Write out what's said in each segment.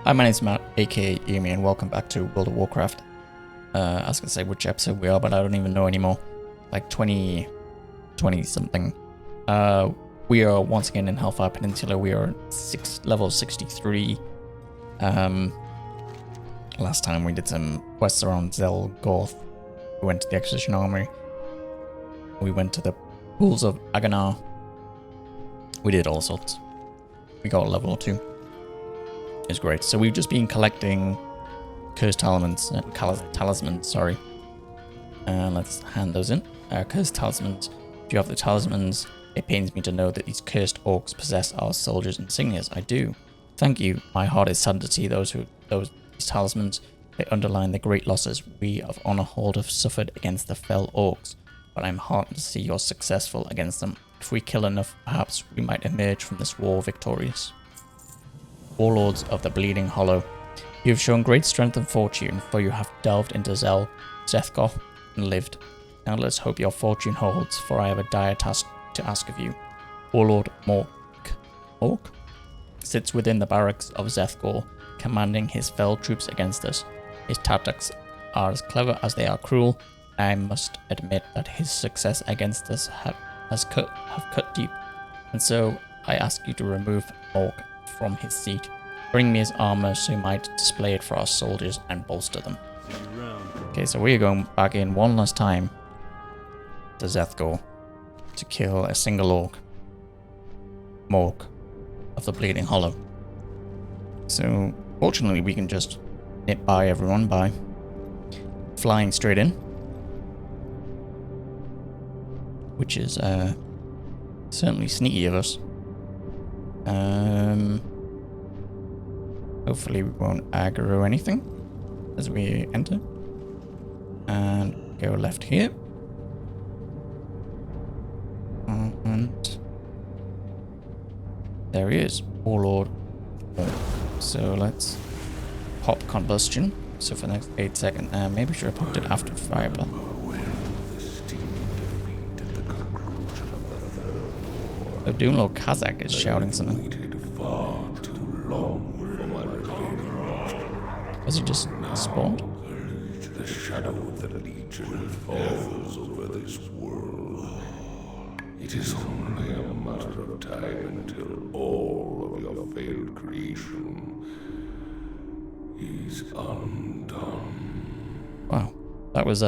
Hi, my name's Matt, aka Ihrme, and welcome back to World of Warcraft. I was gonna say which episode we are, but I don't even know anymore. Like 20 something. We are once again in Hellfire Peninsula. We are level 63. Last time we did some quests around Zelgorth. We went to the Exorcism Armory. We went to the Pools of Aganar. We did all sorts. We got a level or two. It was great. So we've just been collecting cursed talismans, sorry. Let's hand those in. Cursed talismans. Do you have the talismans? It pains me to know that these cursed orcs possess our soldiers' insignias. I do. Thank you. My heart is saddened to see these talismans. They underline the great losses we of Honorhold have suffered against the fell orcs. But I'm heartened to see you're successful against them. If we kill enough, perhaps we might emerge from this war victorious. Warlords of the Bleeding Hollow. You have shown great strength and fortune, for you have delved into Zethgoth and lived. Now let's hope your fortune holds, for I have a dire task to ask of you. Warlord Mork sits within the barracks of Zethgor, commanding his fell troops against us. His tactics are as clever as they are cruel. I must admit that his success against us have cut deep, and so I ask you to remove Mork from his seat. Bring me his armor so he might display it for our soldiers and bolster them. Okay, so we are going back in one last time to Zethgor to kill a single orc, Mork of the Bleeding Hollow. So fortunately we can just nip by everyone by flying straight in, which is certainly sneaky of us. Hopefully we won't aggro anything as we enter. And go left here. And there he is, Warlord. So let's pop combustion. So for the next 8 seconds, maybe we should have popped it after Fireball. So Doomlord Kazakh is shouting something. Was he just spawned? The shadow of the Legion falls over this world. It is only a matter of time until all of your failed creation is undone. Wow, that was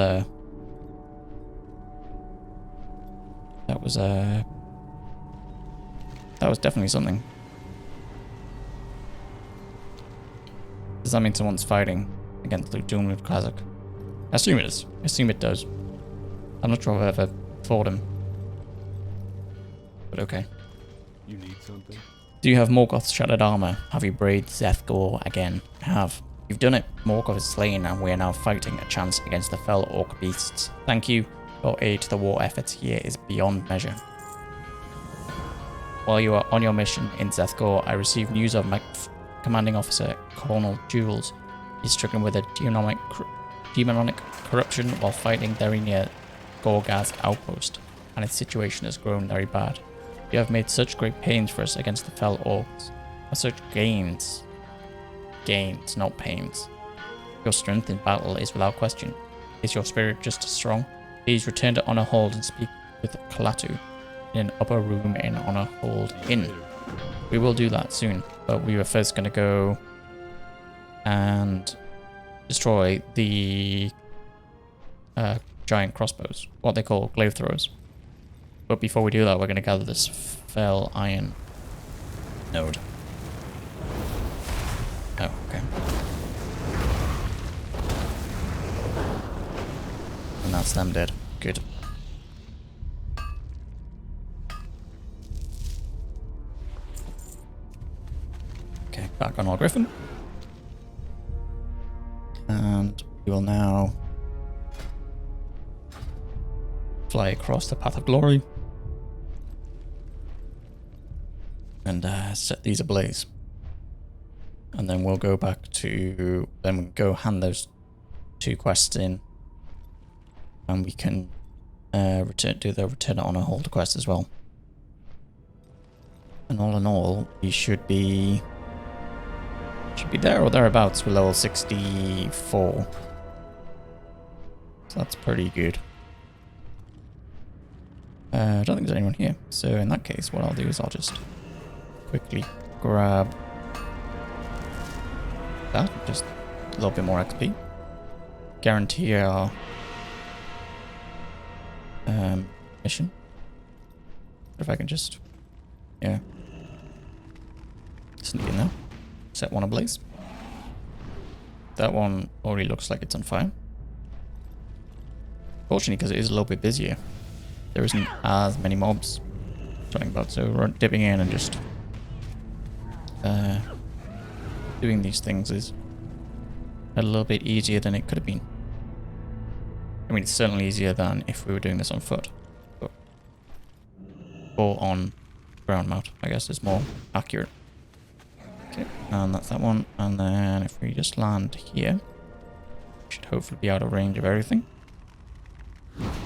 definitely something. Does that mean someone's fighting against the Doomlord Kazakh? I assume it is. I assume it does. I'm not sure if I've ever fought him. But okay. You need something? Do you have Morgoth's shattered armor? Have you braved Zethgor again? I have. You've done it. Morgoth is slain and we are now fighting a chance against the fell orc beasts. Thank you. Your aid to the war efforts here is beyond measure. While you are on your mission in Zethgor, I received news of my commanding officer, Colonel Jules, is stricken with a demonic corruption while fighting very near Gorgaz's outpost, and his situation has grown very bad. You have made such great pains for us against the fell orcs, and such gains, not pains. Your strength in battle is without question. Is your spirit just as strong? Please return to Honorhold and speak with Kalatu in an upper room in Honorhold Inn. We will do that soon, but we were first going to go and destroy the giant crossbows, what they call glaive throwers. But before we do that, we're going to gather this fell iron node. Oh, okay. And that's them dead. Good. Okay, back on our Griffin. And we will now fly across the Path of Glory and set these ablaze. And then we'll go back to, then we'll go hand those 2 quests in, and we can do the Return to Honorhold quest as well. And all in all, we should be Should be there or thereabouts with level 64. So that's pretty good. I don't think there's anyone here. So in that case, what I'll do is I'll just quickly grab that. Just a little bit more XP. Guarantee our mission. If I can just, yeah, sneak in there. Set one ablaze. That one already looks like it's on fire. Fortunately, because it is a little bit busier, there isn't as many mobs running about, so we're dipping in and just doing these things is a little bit easier than it could have been. I mean, it's certainly easier than if we were doing this on foot. But, or on ground mount, I guess is more accurate. Okay, and that's that one. And then if we just land here, we should hopefully be out of range of everything.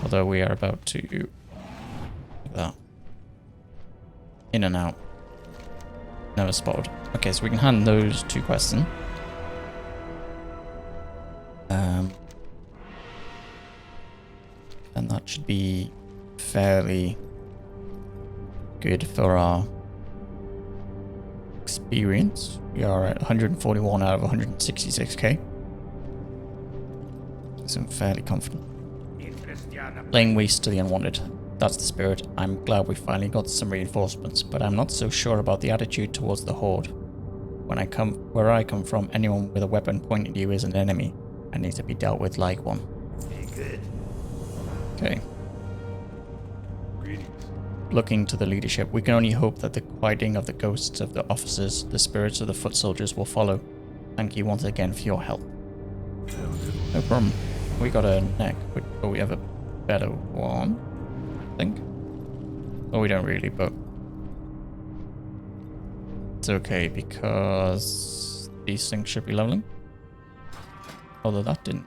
Although we are about to... Look at that. In and out. Never spotted. Okay, so we can hand those 2 quests in. And that should be fairly good for our experience. We are at 141 out of 166k. So I'm fairly confident. Laying waste to the unwanted. That's the spirit. I'm glad we finally got some reinforcements, but I'm not so sure about the attitude towards the Horde. Where I come from, anyone with a weapon pointed at you is an enemy and needs to be dealt with like one. Okay. Greetings. Looking to the leadership, we can only hope that the quieting of the ghosts of the officers, the spirits of the foot soldiers will follow. Thank you once again for your help. No problem. We got a neck, but we have a better one, I think. Oh, we don't really, but it's okay because these things should be leveling. Although that didn't.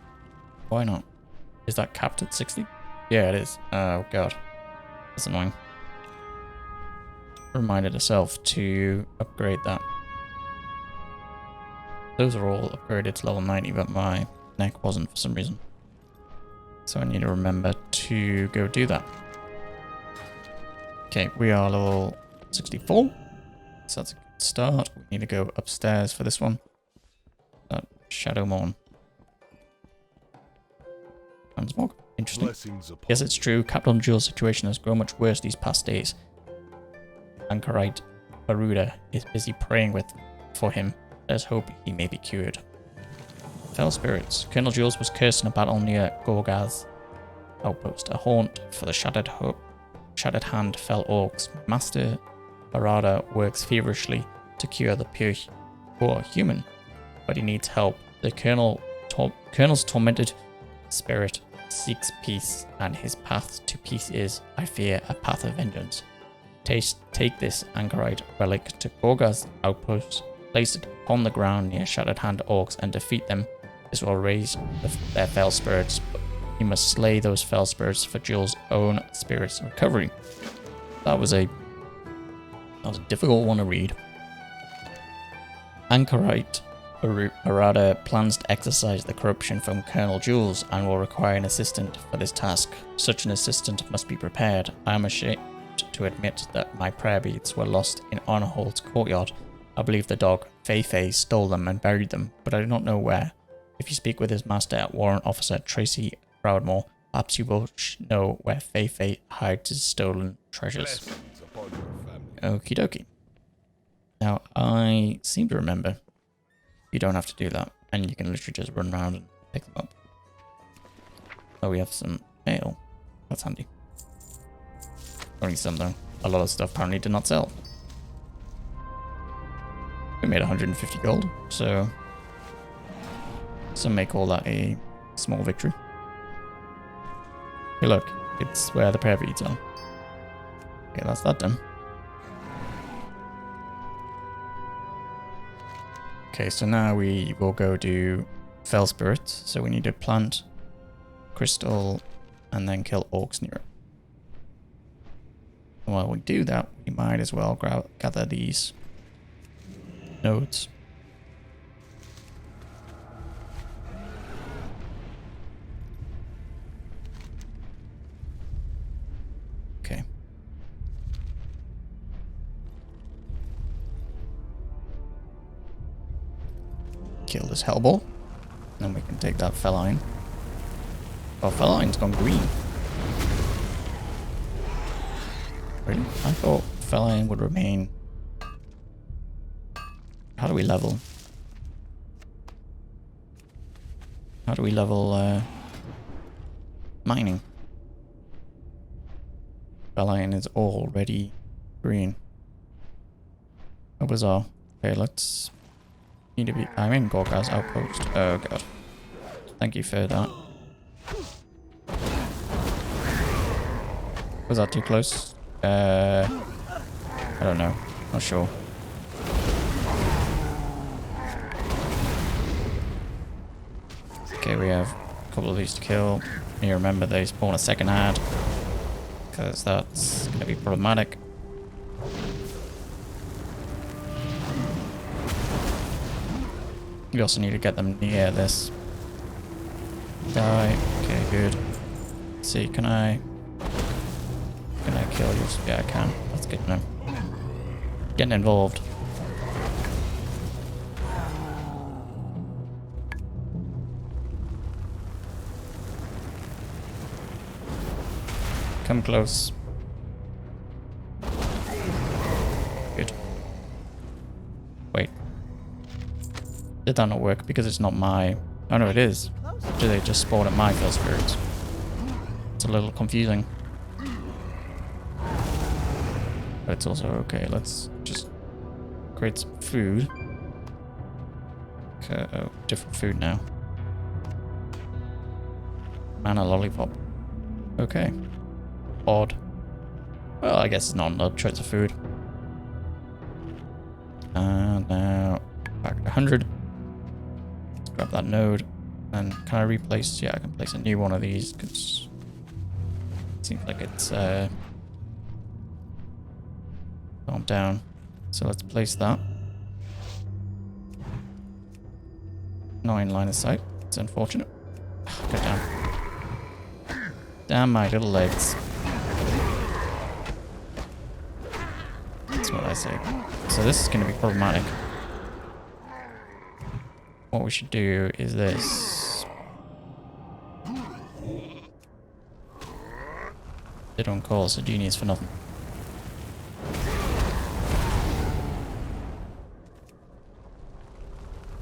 Why not? Is that capped at 60? Yeah, it is. Oh god. That's annoying. Reminded herself to upgrade that. Those are all upgraded to level 90, but my neck wasn't for some reason. So I need to remember to go do that. Okay, we are level 64. So that's a good start. We need to go upstairs for this one. Shadow Morn. Transmog. Interesting. Yes, it's true. Captain Jules' situation has grown much worse these past days. Anchorite Baruda is busy praying for him. Let's hope he may be cured. Fell spirits. Colonel Jules was cursed in a battle near Gorgaz's outpost, a haunt for the Shattered Hand fell orcs. Master Barada works feverishly to cure the poor human, but he needs help. The Colonel's tormented spirit seeks peace, and his path to peace is, I fear, a path of vengeance. Take this anchorite relic to Gorgaz's outpost, place it upon the ground near Shattered Hand orcs, and defeat them. This will raise their fell spirits, but you must slay those fell spirits for Jules' own spirit's recovery. That was a difficult one to read. Anchorite Barada plans to exorcise the corruption from Colonel Jules and will require an assistant for this task. Such an assistant must be prepared. I am ashamed to admit that my prayer beads were lost in Honorhold's courtyard. I believe the dog Fei stole them and buried them, but I do not know where. If you speak with his master, Warrant Officer Tracy Proudmore, perhaps you will know where Fei hides his stolen treasures. Okie dokie. Now, I seem to remember you don't have to do that, and you can literally just run around and pick them up. Oh, we have some mail. That's handy. Only some though. A lot of stuff apparently did not sell. We made 150 gold, so some may call that a small victory. Hey look, it's where the prayer beads are. Okay, that's that done. Okay, so now we will go do Fell Spirits. So we need to plant crystal and then kill orcs near it. And while we do that, we might as well gather these nodes. kill this Hellball. Then we can take that Feline. Oh, Feline's gone green. Really? I thought Feline would remain. How do we level? How do we level mining? Feline is already green. How bizarre. Okay, let's... Need to be... I'm in Gorgar's outpost. Oh god. Thank you for that. Was that too close? I don't know. Not sure. Okay, we have a couple of these to kill. You remember they spawn a second ad, because that's going to be problematic. We also need to get them near this. Die. Okay, good. Let's see, can I kill you? Yeah, I can. That's good to know. Getting involved. Come close. Good. Wait. Did that not work? Because it's not my... Oh no, it is. Do they just spawn at my field spirits? It's a little confusing. But it's also okay. Let's just create some food. Okay, oh, different food now. Mana lollipop. Okay. Odd. Well, I guess it's not another choice of food. And now back to 100. Let's grab that node. And can I replace? Yeah, I can place a new one of these because it seems like it's gone down. So let's place that. Not in line of sight. It's unfortunate. Go down. Damn my little legs. That's what I say. So this is going to be problematic. What we should do is this. They don't call us a genius for nothing.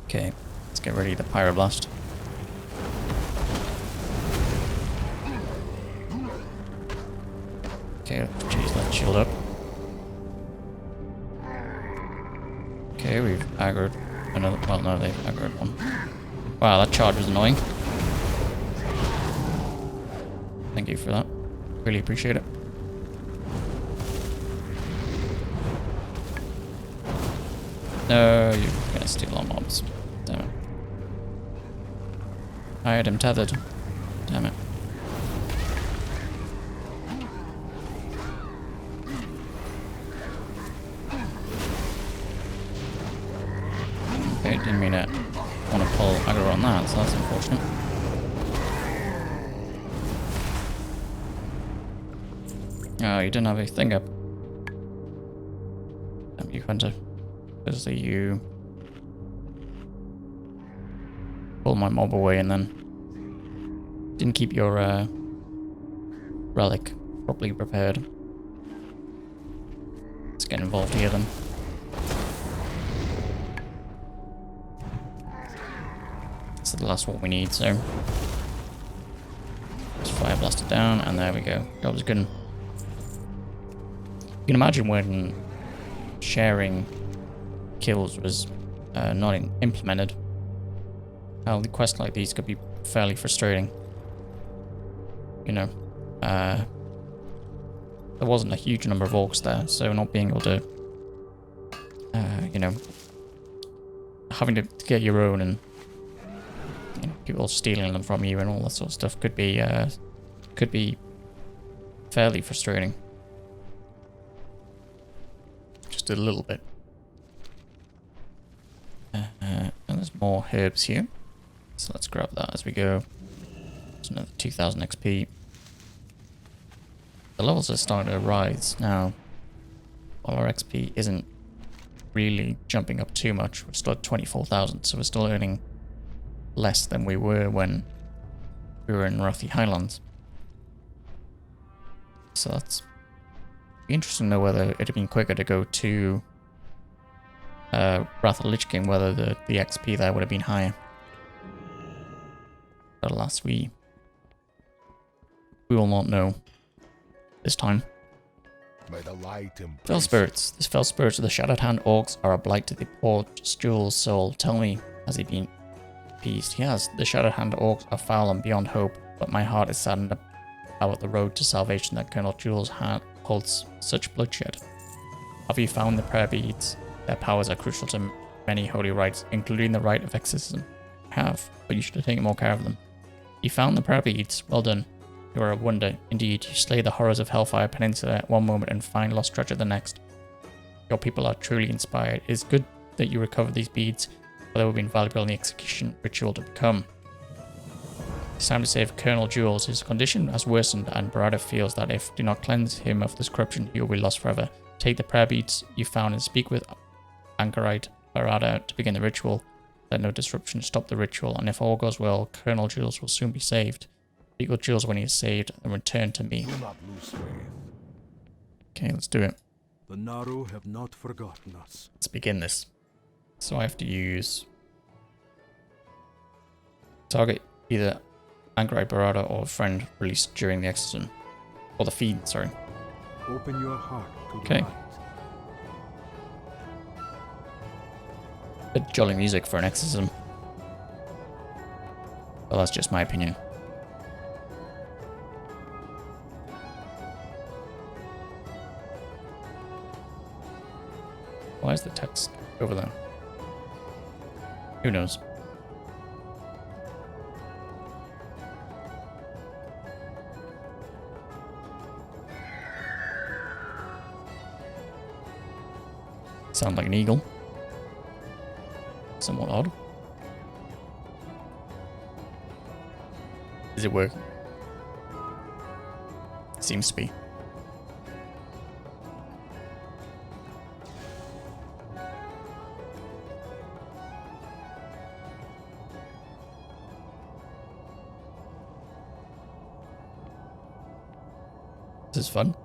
Okay, let's get ready to Pyroblast. Okay, geez, let's shield up. Okay, we've aggroed another. Well, no, they've aggroed one. Wow, that charge was annoying. Thank you for that. Really appreciate it. No, you're gonna steal our mobs. Damn it. I had him tethered. Damn it. Okay, didn't mean to want to pull aggro on that, so that's unfortunate. Oh, you didn't have a thing up. Damn you, Hunter. Obviously you pull my mob away and then didn't keep your relic properly prepared. Let's get involved here then. This is the last one we need, so just fire blast it down, and there we go. That was good. You can imagine when sharing kills was not implemented, how the quests like these could be fairly frustrating. You know, there wasn't a huge number of orcs there, so not being able to, you know, having to get your own and you know, people stealing them from you and all that sort of stuff could be fairly frustrating. Just a little bit. And there's more herbs here, so let's grab that as we go. It's another 2000 XP. The levels are starting to rise now. While our XP isn't really jumping up too much. We're still at 24,000, so we're still earning less than we were when we were in Rothy Highlands. So that's interesting to know whether it'd have been quicker to go to Wrath of the Lich King, whether the XP there would have been higher. But alas, we will not know this time. May the light Fell spirits. The fell spirits of the Shattered Hand orcs are a blight to the poor Stuhl's soul. Tell me, has he been appeased? He has. The Shattered Hand orcs are foul and beyond hope, but my heart is saddened about the road to salvation that Colonel Jules holds such bloodshed. Have you found the prayer beads? Their powers are crucial to many holy rites, including the rite of exorcism. I have, but you should have taken more care of them. You found the prayer beads. Well done. You are a wonder. Indeed, you slay the horrors of Hellfire Peninsula at one moment and find lost treasure the next. Your people are truly inspired. It is good that you recovered these beads, for they will be invaluable in the execution ritual to come. It's time to save Colonel Jules. His condition has worsened, and Barada feels that if do not cleanse him of this corruption, he will be lost forever. Take the prayer beads you found and speak with Anchorite Barada to begin the ritual. Let no disruption stop the ritual, and if all goes well, Colonel Jules will soon be saved. Speak with Jules when he is saved, and return to me. Do not lose faith. Okay, let's do it. The Naru have not forgotten us. Let's begin this. So I have to use target either Anchorite Barada or a friend released during the exorcism. Or the feed, sorry. Open your heart to Okay. the light. Bit jolly music for an exorcism. Well, that's just my opinion. Why is the text over there? Who knows? Sound like an eagle. Somewhat odd. Is it working? Seems to be. This is fun.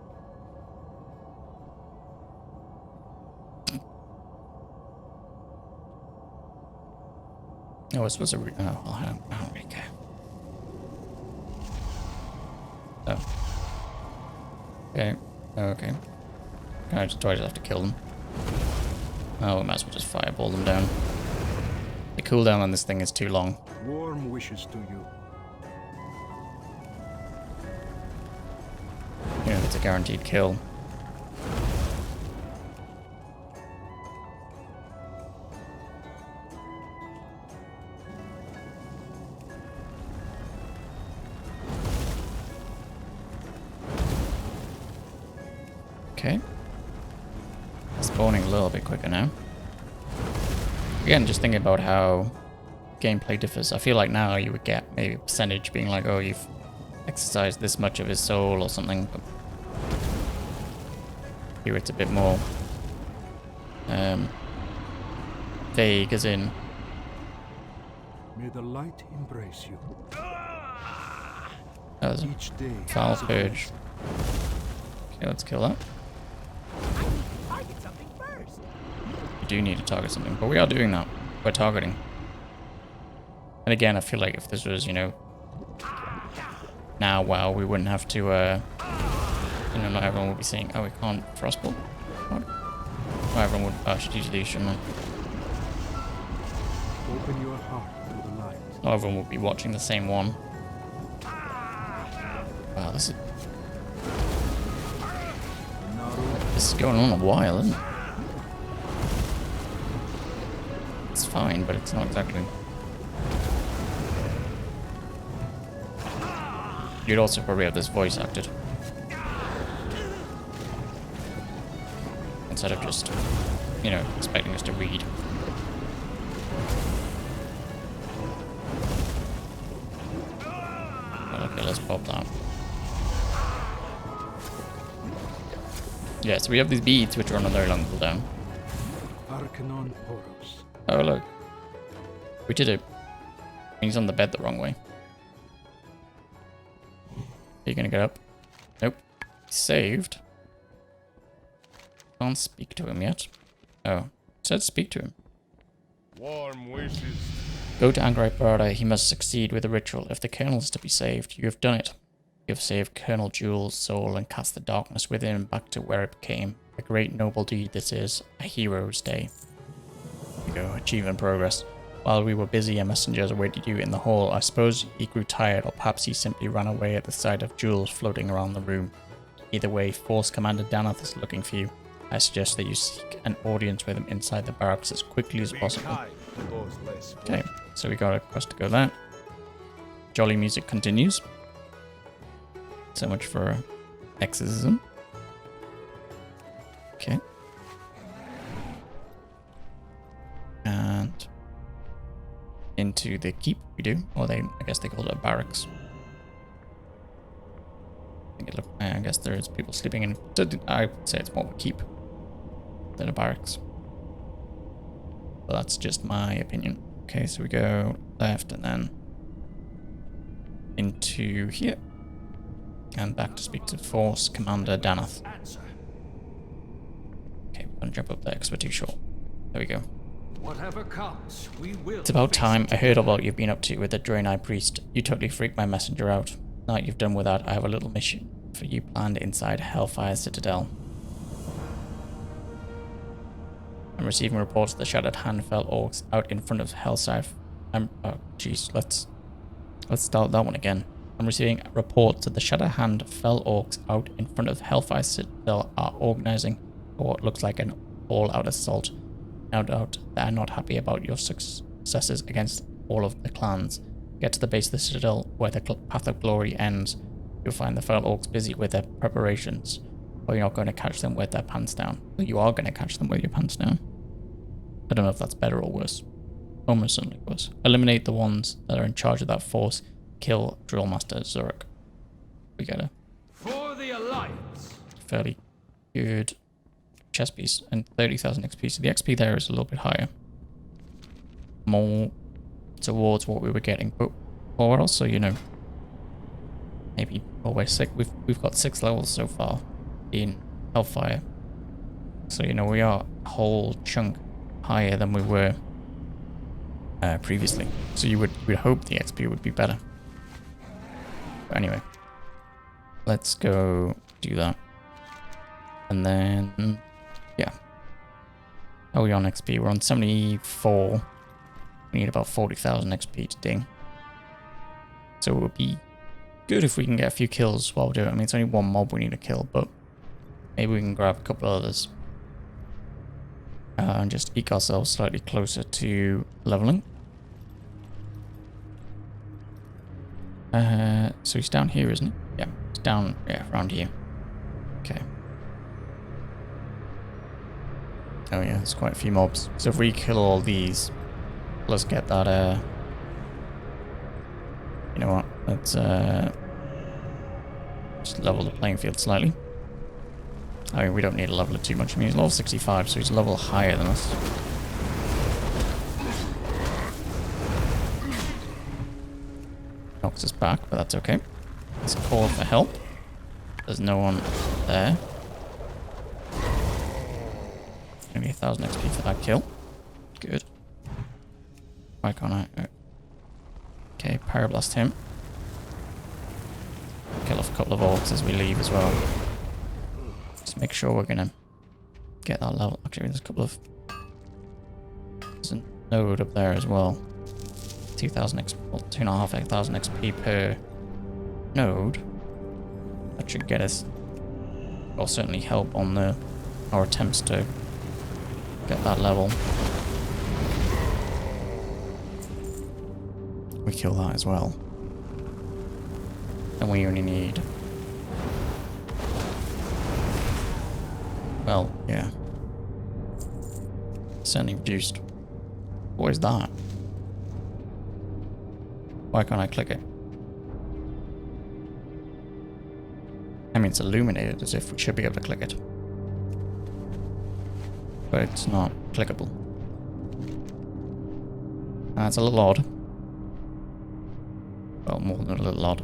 Oh, I suppose I don't really care. Oh. Okay. Okay. Do I just have to kill them? Oh, we might as well just fireball them down. The cooldown on this thing is too long. Warm wishes to you. You know, it's a guaranteed kill. Okay. Spawning a little bit quicker now. Again, just thinking about how gameplay differs. I feel like now you would get maybe a percentage being like, oh, you've exercised this much of his soul or something. But here it's a bit more vague, as in May the light embrace you. that was a Each day. foul purge. Okay, let's kill that. Target something first. We do need to target something, but we are doing that. We're targeting. And again, I feel like if this was, you know, now, wow, we wouldn't have to, you know, not everyone would be saying, oh, we can't frostbolt. What? Not everyone would, I should use these, shouldn't I? Open your heart to the light. Not everyone would be watching the same one. Wow, this The Naru is going on a while, isn't it? It's fine, but it's not exactly. You'd also probably have this voice acted. Instead of just, you know, expecting us to read. Well, okay, let's pop that. Yeah, so we have these beads which are on a very long cooldown. Our Arcanon Poros. Oh, look. We did it. He's on the bed the wrong way. Are you gonna get up? Nope. He's saved. Can't speak to him yet. Oh. It said speak to him. Warm wishes. Go to Angrite Barda. He must succeed with the ritual. If the Colonel is to be saved, you have done it. You have saved Colonel Jewel's soul and cast the darkness within him back to where it came. A great noble deed this is. A hero's day. There you go. Achievement progress. While we were busy, a messenger awaited you in the hall. I suppose he grew tired, or perhaps he simply ran away at the sight of jewels floating around the room. Either way, Force Commander Danath is looking for you. I suggest that you seek an audience with him inside the barracks as quickly as possible. Okay, so we got a quest to go there. Jolly music continues. So much for exorcism. Okay. And into the keep we do, or I guess they call it a barracks. I guess there's people sleeping in. I would say it's more of a keep than a barracks. But that's just my opinion. Okay, so we go left and then into here. And back to speak to Force Commander Danath. Okay, we're gonna jump up there because we're too short. There we go. Whatever comes, we will. It's about time. I heard about what you've been up to with the Draenei priest. You totally freaked my messenger out. Now that you've done with that, I have a little mission for you planned inside Hellfire Citadel. I'm receiving reports of the Shattered Hand fell orcs out in front of Hellside. Oh jeez, let's start that one again. I'm receiving reports that the Shattered Hand fell orcs out in front of Hellfire Citadel are organizing what looks like an all-out assault. No doubt they are not happy about your successes against all of the clans. Get to the base of the Citadel where the Path of Glory ends. You'll find the fell orcs busy with their preparations. Or you're not going to catch them with their pants down. Well, you are going to catch them with your pants down. I don't know if that's better or worse. Almost certainly worse. Eliminate the ones that are in charge of that force. Kill Drillmaster Zurich. We got a For the Alliance. fairly good chest piece and 30,000 XP. So the XP there is a little bit higher. More towards what we were getting, but or also, you know, maybe we're sick. We've got 6 levels so far in Hellfire, so you know we are a whole chunk higher than we were previously. So you would hope the XP would be better. But anyway, let's go do that, and then yeah. How are we on XP? We're on 74. We need about 40,000 XP to ding. So it would be good if we can get a few kills while we're doing it. I mean, it's only one mob we need to kill, but maybe we can grab a couple others. And just eke ourselves slightly closer to leveling. So he's down here, isn't he? Yeah, he's down, yeah, around here. Okay. Oh yeah, there's quite a few mobs. So if we kill all these, let's get that, you know what, let's just level the playing field slightly. I mean, we don't need to level it too much. I mean, he's level 65, so he's a level higher than us. Knocks us back, but that's okay. Let's call for help. There's no one there. Only 1,000 XP for that kill. Good. Why can't I? Okay, Pyroblast him. Kill off a couple of orcs as we leave as well. Just make sure we're gonna get that level. Actually, there's a couple of... There's a node up there as well. 2,000 XP, well, 2,500 XP per node. That should get us, or certainly help on our attempts to get that level. We kill that as well. And we only need... Well, yeah. Certainly reduced. What is that? Why can't I click it? I mean, it's illuminated as if we should be able to click it. But it's not clickable. That's a little odd. Well, more than a little odd.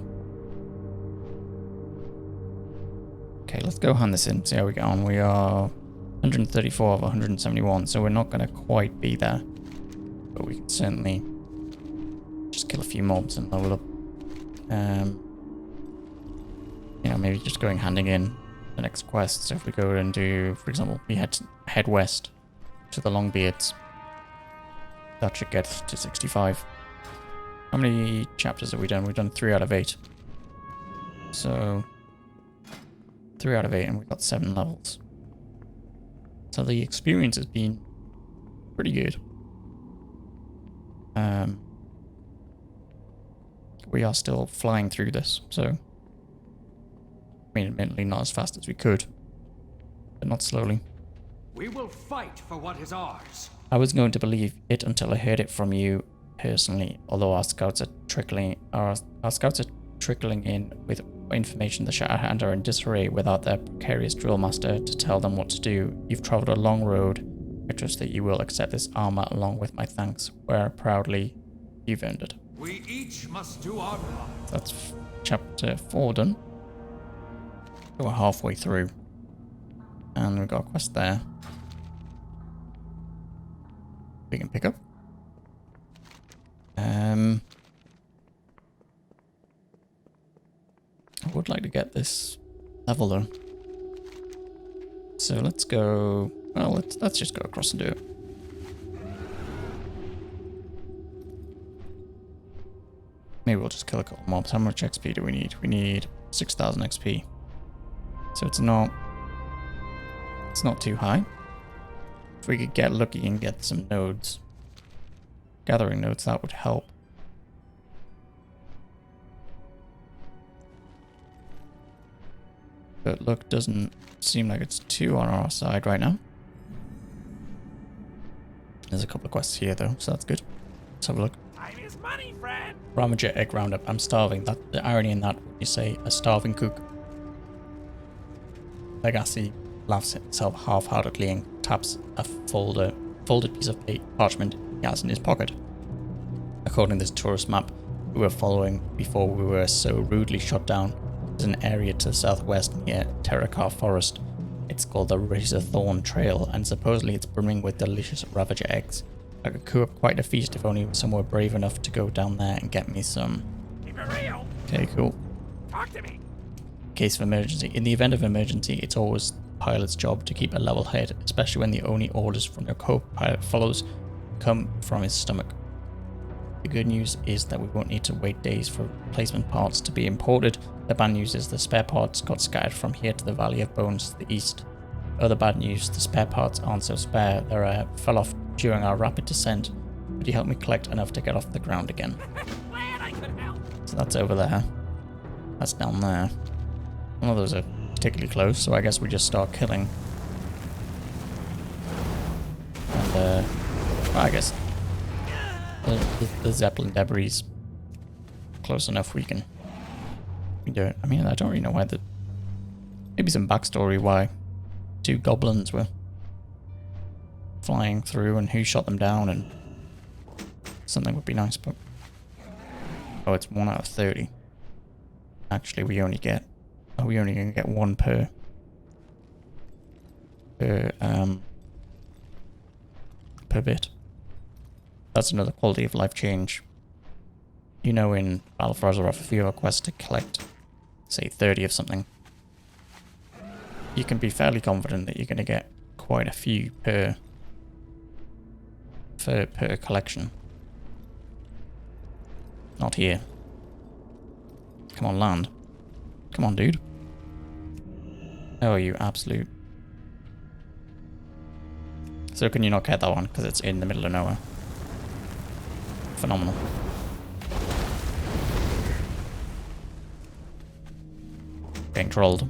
Okay, let's go hand this in, see how we get on. We are 134 of 171, so we're not going to quite be there. But we can certainly just kill a few mobs and level up. You know, maybe just handing in the next quest. So if we go and do, for example, we head west to the Longbeards. That should get us to 65. How many chapters have we done? We've done 3 out of 8. So 3 out of 8 and we've got 7 levels. So the experience has been pretty good. We are still flying through this, so I mean, admittedly not as fast as we could, but not slowly. We will fight for what is ours. I was going to believe it until I heard it from you personally, although our scouts are trickling in with information the Shatterhand are in disarray without their precarious drill master to tell them what to do. You've travelled a long road. I trust that you will accept this armour along with my thanks, where proudly you've earned it. We each must do our part. That's chapter 4 done. We're halfway through. And we've got a quest there. We can pick up. I would like to get this level though. So let's go. Well, let's just go across and do it. Maybe we'll just kill a couple mobs. How much XP do we need? We need 6,000 XP. So it's not too high. If we could get lucky and get some nodes, gathering nodes, that would help. But luck doesn't seem like it's too on our side right now. There's a couple of quests here though, so that's good. Let's have a look. Time is money, friend. Ramager egg roundup. I'm starving. That the irony in that when you say a starving cook. Legacy laughs at himself half-heartedly and taps a folded piece of parchment he has in his pocket. According to this tourist map we were following before we were so rudely shot down, there's an area to the southwest near Terrakar Forest. It's called the Razor Thorn Trail, and supposedly it's brimming with delicious Ravager eggs. I could cook up quite a feast if only someone were brave enough to go down there and get me some. Keep it real. Okay, cool. Talk to me. Case of emergency. In the event of emergency, it's always the pilot's job to keep a level head, especially when the only orders from your co-pilot follows come from his stomach. The good news is that we won't need to wait days for replacement parts to be imported. The bad news is the spare parts got scattered from here to the Valley of Bones to the east. Other bad news, the spare parts aren't so spare. They fell off during our rapid descent. Could you help me collect enough to get off the ground again? Glad I could help. So that's over there. That's down there. None of those are particularly close, so I guess we just start killing. And, well, I guess the Zeppelin debris close enough we can do it. I mean, I don't really know why maybe some backstory why 2 goblins were flying through and who shot them down, and something would be nice, but oh, it's 1 out of 30. Actually, we only gonna get 1 per bit. That's another quality of life change. You know, in Battle for Azeroth, if you have a quest to collect, say 30 of something, you can be fairly confident that you're going to get quite a few per collection. Not here. Come on, land. Come on, dude. Oh, you absolute. So can you not get that one? Because it's in the middle of nowhere. Phenomenal. Getting trolled.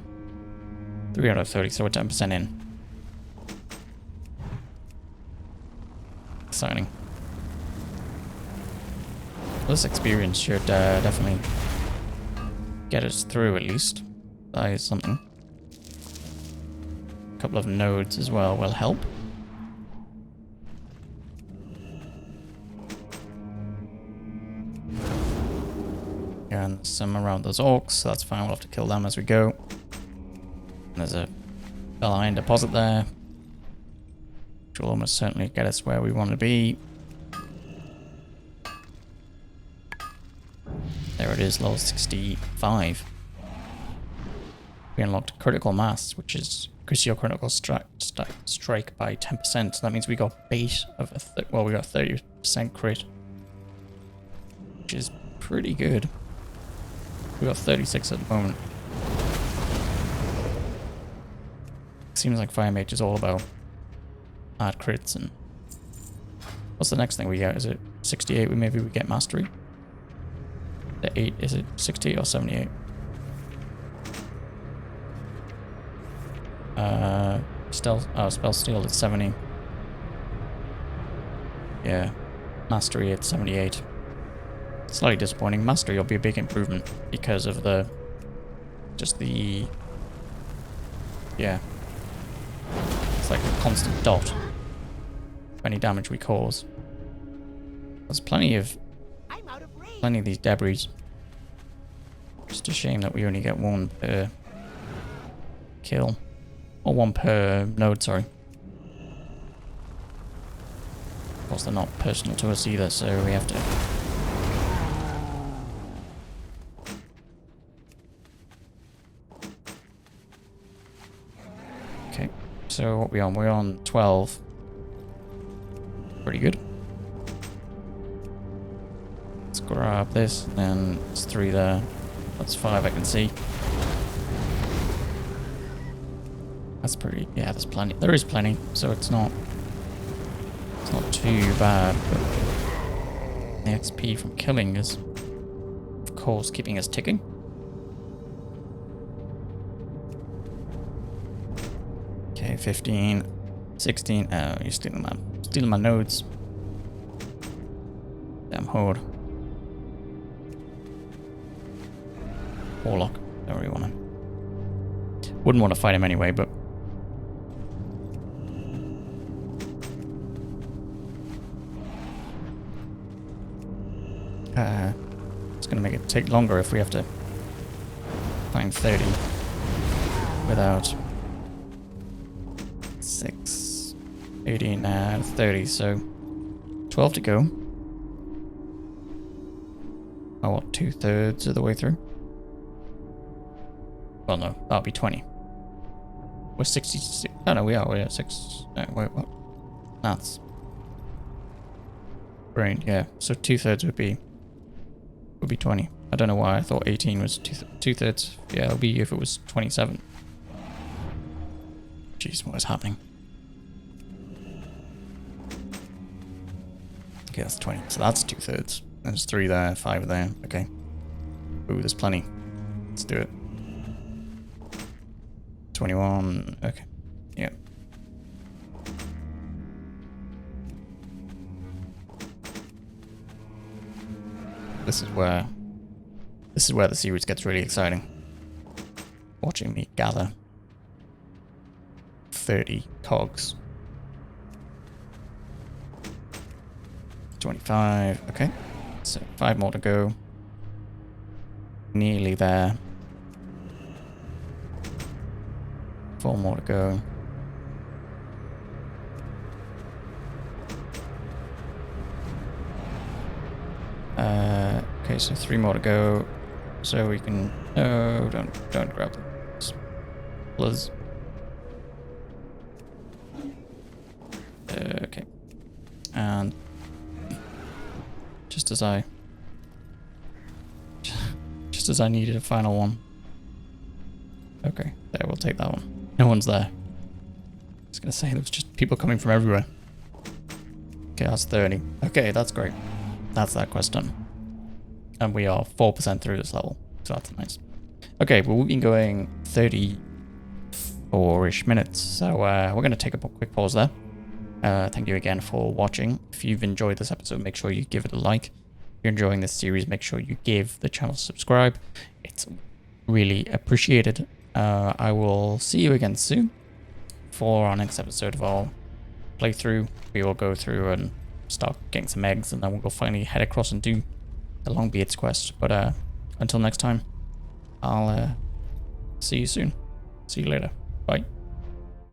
3 out of 30, so we're 10% in. Exciting. This experience should definitely get us through at least. That is something. A couple of nodes as well will help. And some around those orcs, so that's fine. We'll have to kill them as we go. And there's a Feline deposit there, which will almost certainly get us where we want to be. There it is, level 65. We unlocked critical mass, which is increase your critical strike by 10%. So that means we got bait of a we got 30% crit, which is pretty good. We got 36 at the moment. Seems like Fire Mage is all about hard crits. And what's the next thing we get? Is it 68? Maybe we get mastery. The 8, is it 68 or 78? Spell steal at 70. Yeah, mastery at 78. Slightly disappointing. Mastery will be a big improvement because of yeah. It's like a constant dot for any damage we cause. There's plenty of these debris. Just a shame that we only get one per kill. Or one per node, sorry. Of course, they're not personal to us either, so we have to... Okay, so what are we on? We're on 12. Pretty good. Let's grab this, and then it's 3 there. That's 5 I can see. That's pretty, yeah, there's plenty. There is plenty, so it's not too bad, but the XP from killing is, of course, keeping us ticking. Okay, 15, 16, you're stealing my nodes. Damn horde. Warlock, don't really want to. Wouldn't want to fight him anyway, but it's going to make it take longer if we have to find 30 without 6, 18, 30, so 12 to go. Oh, what, 2/3 of the way through? Well, no, that'll be 20. We're 66. Oh, no, we are. We're 6. Wait, what? That's brain, yeah. So 2/3 would be 20. I don't know why I thought 18 was 2/3. Yeah, it'll be if it was 27. Jeez, what is happening? Okay, that's 20. So that's 2/3. There's 3 there, 5 there. Okay. Ooh, there's plenty. Let's do it. 21. Okay. Yeah. This is where the series gets really exciting. Watching me gather 30 cogs. 25. Okay. So 5 more to go. Nearly there. 4 more to go. Okay, so 3 more to go. So we can... No, don't grab them. Plus. Okay. And... Just as I needed a final one. Okay, there, we'll take that one. No one's there. I was gonna say, there was just people coming from everywhere. Okay, that's 30. Okay, that's great. That's that quest done. And we are 4% through this level, so that's nice. Okay, well, we've been going 34-ish minutes, so we're going to take a quick pause there. Thank you again for watching. If you've enjoyed this episode, make sure you give it a like. If you're enjoying this series, make sure you give the channel a subscribe. It's really appreciated. I will see you again soon for our next episode of our playthrough. We will go through and start getting some eggs, and then we'll go finally head across and do the Longbeard's quest. But until next time, I'll see you soon. See you later. Bye.